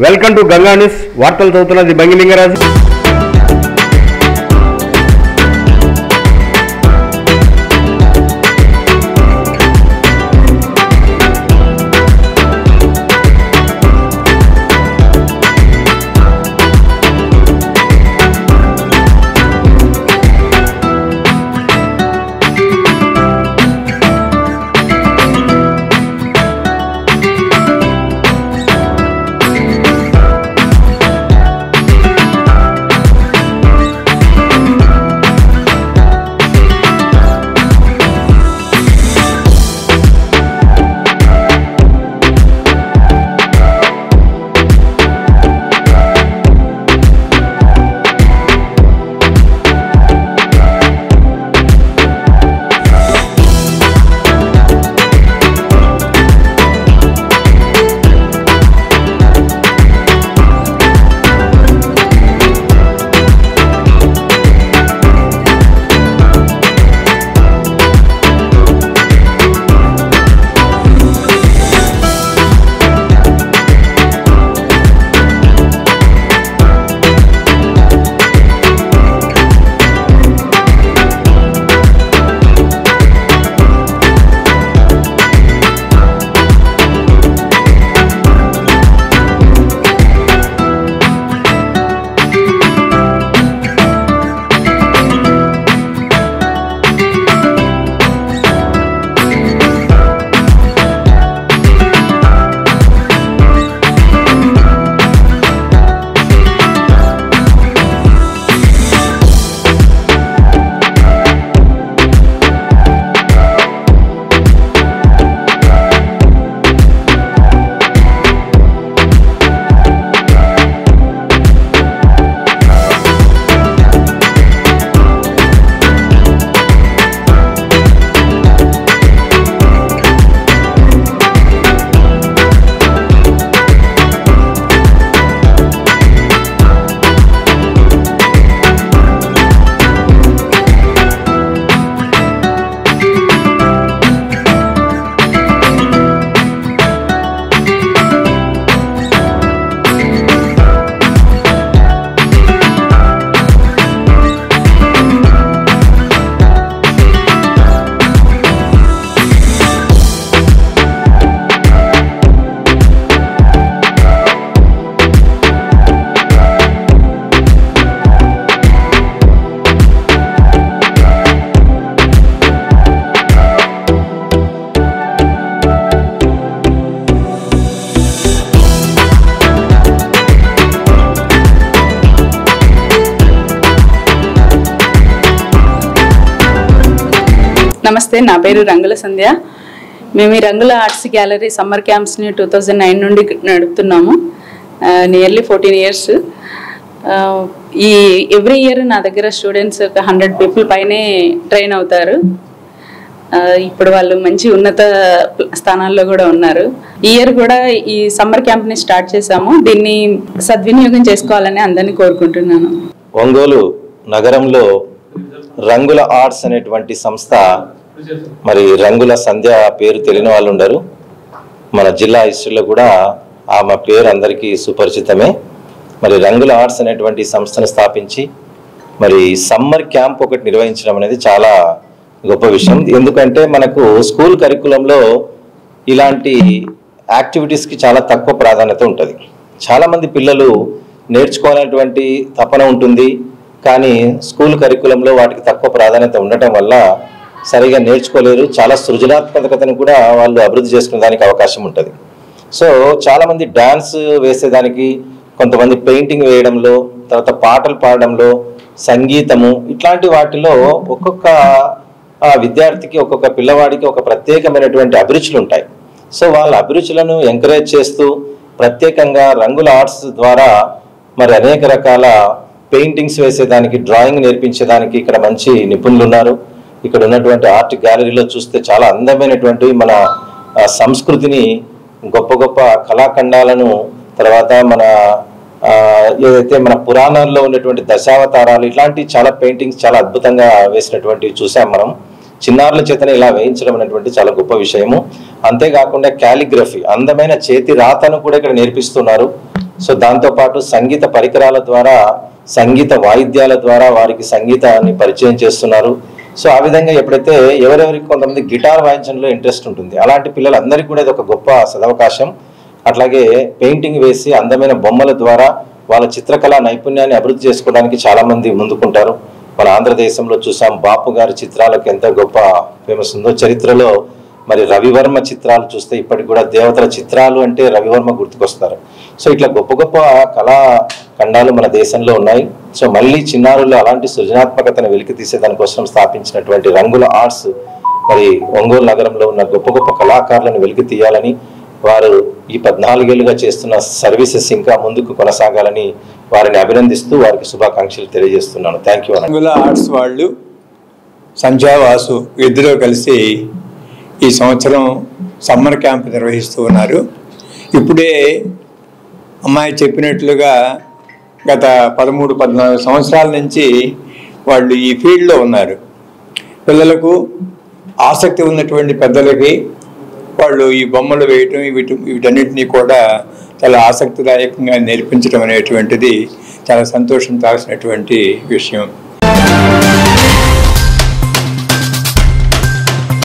Welcome to Ganga news. వార్తలు చదువుతున్నది బంగిలింగరాజు. నమస్తే, నా పేరు రంగుల సంధ్య. మేము ఈ రంగుల ఆర్ట్స్ గ్యాలరీ సమ్మర్ క్యాంప్స్ని 2009 నుండి నడుపుతున్నాము. Nearly 14 years. ఈ ఎవ్రీ ఇయర్ నా దగ్గర స్టూడెంట్స్ ఒక 100 people పైనే ట్రైన్ అవుతారు. ఇప్పుడు వాళ్ళు మంచి ఉన్నత స్థానాల్లో కూడా ఉన్నారు. ఈ ఇయర్ కూడా ఈ సమ్మర్ క్యాంప్ని స్టార్ట్ చేశాము. దీన్ని సద్వినియోగం చేసుకోవాలని అందరినీ కోరుకుంటున్నాను. ఒంగోలు నగరంలో రంగుల ఆర్ట్స్ అనేటువంటి సంస్థ, మరి రంగుల సంధ్య పేరు తెలియని వాళ్ళు ఉండరు. మన జిల్లా హిస్టరీలో కూడా ఆమె పేరు అందరికీ సుపరిచితమే. మరి రంగుల ఆర్ట్స్ అనేటువంటి సంస్థను స్థాపించి మరి సమ్మర్ క్యాంప్ ఒకటి నిర్వహించడం అనేది చాలా గొప్ప విషయం. ఎందుకంటే మనకు స్కూల్ కరికులంలో ఇలాంటి యాక్టివిటీస్కి చాలా తక్కువ ప్రాధాన్యత ఉంటుంది. చాలామంది పిల్లలు నేర్చుకోవాలనేటువంటి తపన ఉంటుంది, కానీ స్కూల్ కరికులంలో వాటికి తక్కువ ప్రాధాన్యత ఉండటం వల్ల సరిగా నేర్చుకోలేరు. చాలా సృజనాత్మకతను కూడా వాళ్ళు అభివృద్ధి చేసుకునే దానికి అవకాశం ఉంటుంది. సో చాలామంది డ్యాన్స్ వేసేదానికి, కొంతమంది పెయింటింగ్ వేయడంలో, తర్వాత పాటలు పాడడంలో, సంగీతము, ఇట్లాంటి వాటిలో ఒక్కొక్క విద్యార్థికి, ఒక్కొక్క పిల్లవాడికి ఒక ప్రత్యేకమైనటువంటి అభిరుచులు ఉంటాయి. సో వాళ్ళ అభిరుచులను ఎంకరేజ్ చేస్తూ ప్రత్యేకంగా రంగుల ఆర్ట్స్ ద్వారా మరి అనేక రకాల పెయింటింగ్స్ వేసేదానికి, డ్రాయింగ్ నేర్పించేదానికి ఇక్కడ మంచి నిపుణులు ఉన్నారు. ఇక్కడ ఉన్నటువంటి ఆర్ట్ గ్యాలరీలో చూస్తే చాలా అందమైనటువంటి మన సంస్కృతిని, గొప్ప గొప్ప కళాఖండాలను, తర్వాత మన ఏదైతే మన పురాణాల్లో ఉన్నటువంటి దశావతారాలు, ఇట్లాంటి చాలా పెయింటింగ్స్ చాలా అద్భుతంగా వేసినటువంటివి చూసాం మనం. చిన్నారుల చేతనే ఇలా వేయించడం అనేటువంటి చాలా గొప్ప విషయము. అంతేకాకుండా క్యాలిగ్రఫీ, అందమైన చేతి రాతను కూడా ఇక్కడ నేర్పిస్తున్నారు. సో దాంతోపాటు సంగీత పరికరాల ద్వారా, సంగీత వాయిద్యాల ద్వారా వారికి సంగీతాన్ని పరిచయం చేస్తున్నారు. సో ఆ విధంగా ఎప్పుడైతే ఎవరెవరికి కొంతమంది గిటార్ వాయించడంలో ఇంట్రెస్ట్ ఉంటుంది, అలాంటి పిల్లలందరికీ కూడా ఇది ఒక గొప్ప సదవకాశం. అట్లాగే పెయింటింగ్ వేసి అందమైన బొమ్మల ద్వారా వాళ్ళ చిత్రకళా నైపుణ్యాన్ని అభివృద్ధి చేసుకోవడానికి చాలా మంది ముందుకుంటారు. మన ఆంధ్రదేశంలో చూసాం, బాపు గారి చిత్రాలకు ఎంత గొప్ప ఫేమస్ ఉందో. చరిత్రలో మరి రవివర్మ చిత్రాలు చూస్తే ఇప్పటికి కూడా దేవతల చిత్రాలు అంటే రవివర్మ గుర్తుకొస్తారు. సో ఇట్లా గొప్ప గొప్ప కళా ఖండాలు మన దేశంలో ఉన్నాయి. సో మళ్ళీ చిన్నారుల్లో అలాంటి సృజనాత్మకతను వెలికి తీసే దానికోసం స్థాపించినటువంటి రంగుల ఆర్ట్స్ మరి ఒంగోలు నగరంలో ఉన్న గొప్ప గొప్ప కళాకారులను వెలికి తీయాలని, వారు ఈ 14 ఏళ్ళుగా చేస్తున్న సర్వీసెస్ ఇంకా ముందుకు కొనసాగాలని వారిని అభినందిస్తూ వారికి శుభాకాంక్షలు తెలియజేస్తున్నాను. Thank you. రంగుల ఆర్ట్స్ వాళ్ళు సంధ్యావాసు ఇద్దరు కలిసి ఈ సంవత్సరం సమ్మర్ క్యాంప్ నిర్వహిస్తూ ఉన్నారు. ఇప్పుడే అమ్మాయి చెప్పినట్లుగా గత 13-14 సంవత్సరాల నుంచి వాళ్ళు ఈ ఫీల్డ్లో ఉన్నారు. పిల్లలకు ఆసక్తి ఉన్నటువంటి పెద్దలకి వాళ్ళు ఈ బొమ్మలు వేయటం వీటన్నిటినీ కూడా చాలా ఆసక్తిదాయకంగా నేర్పించడం అనేటువంటిది చాలా సంతోషించాల్సినటువంటి విషయం.